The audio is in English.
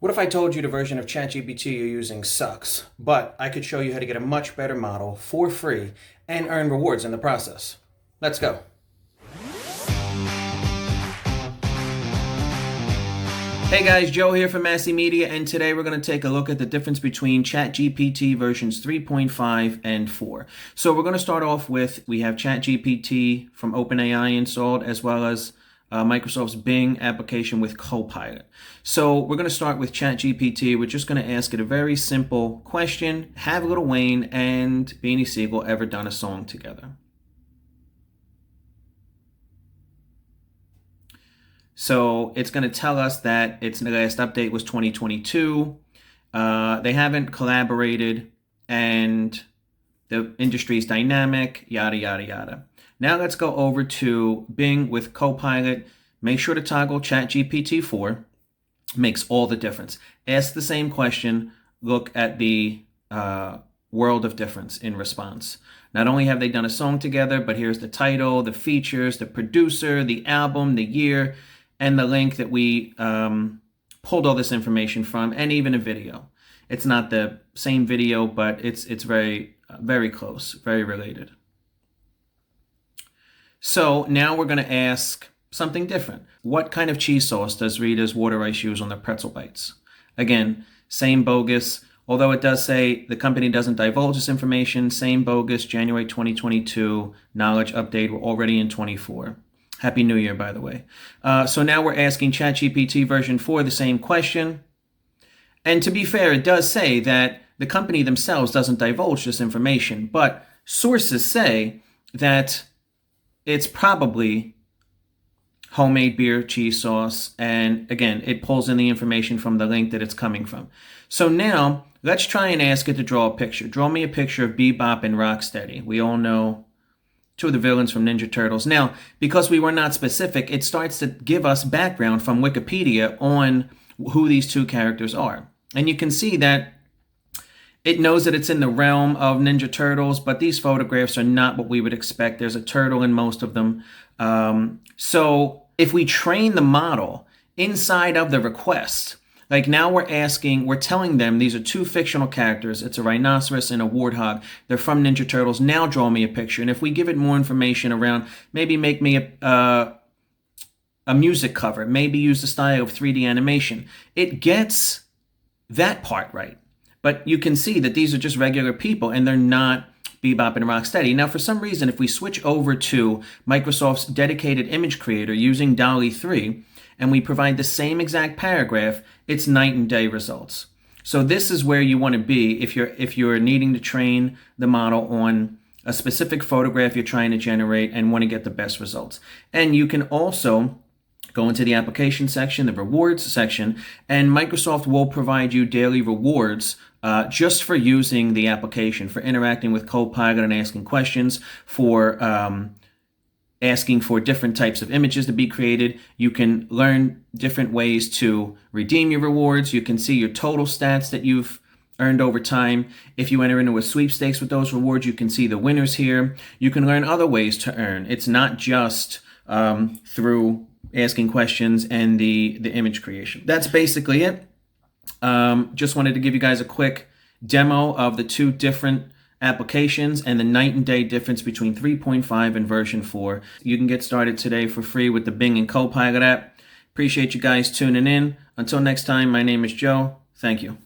What if I told you the version of ChatGPT you're using sucks, but I could show you how to get a much better model for free and earn rewards in the process? Let's go. Hey guys, Joe here from Massey Media, and today we're going to take a look at the difference between ChatGPT versions 3.5 and 4. So we're going to start off with, we have ChatGPT from OpenAI installed, as well as Microsoft's Bing application with CoPilot. So we're going to start with ChatGPT. We're just going to ask it a very simple question. Have Lil Wayne and Beanie Siegel ever done a song together? So it's going to tell us that the last update was 2022. They haven't collaborated, and the industry is dynamic, yada, yada, yada. Now let's go over to Bing with Copilot. Make sure to toggle ChatGPT 4. Makes all the difference. Ask the same question. Look at the world of difference in response. Not only have they done a song together, but here's the title, the features, the producer, the album, the year, and the link that we pulled all this information from, and even a video. It's not the same video, but it's very, very close, very related. So now we're going to ask something different. What kind of cheese sauce does Rita's Water Ice use on their pretzel bites? Again, same bogus. Although it does say the company doesn't divulge this information, same bogus, January 2022, knowledge update. We're already in 24. Happy New Year, by the way. So now we're asking ChatGPT version 4 the same question. And to be fair, it does say that the company themselves doesn't divulge this information, but sources say that it's probably homemade beer cheese sauce. And again, it pulls in the information from the link that it's coming from. So now let's try and ask it to draw a picture. Draw me a picture of Bebop and Rocksteady. We all know two of the villains from Ninja Turtles. Now, because we were not specific, it starts to give us background from Wikipedia on who these two characters are. And you can see that it knows that it's in the realm of Ninja Turtles, but these photographs are not what we would expect. There's a turtle in most of them. So if we train the model inside of the request, like now we're telling them these are two fictional characters. It's a rhinoceros and a warthog. They're from Ninja Turtles. Now draw me a picture. And if we give it more information around, maybe make me a music cover, maybe use the style of 3D animation, it gets that part right. But you can see that these are just regular people and they're not Bebop and Rocksteady. Now, for some reason, if we switch over to Microsoft's dedicated image creator using DALL-E 3 and we provide the same exact paragraph, it's night and day results. So this is where you want to be if you're needing to train the model on a specific photograph you're trying to generate and want to get the best results. And you can also go into the application section, the rewards section, and Microsoft will provide you daily rewards just for using the application, for interacting with Copilot and asking questions, for asking for different types of images to be created. You can learn different ways to redeem your rewards. You can see your total stats that you've earned over time. If you enter into a sweepstakes with those rewards, you can see the winners here. You can learn other ways to earn. It's not just through asking questions and the image creation. That's basically it. Just wanted to give you guys a quick demo of the two different applications and the night and day difference between 3.5 and version 4. You can get started today for free with the Bing and Copilot app. Appreciate you guys tuning in. Until next time, my name is Joe. Thank you.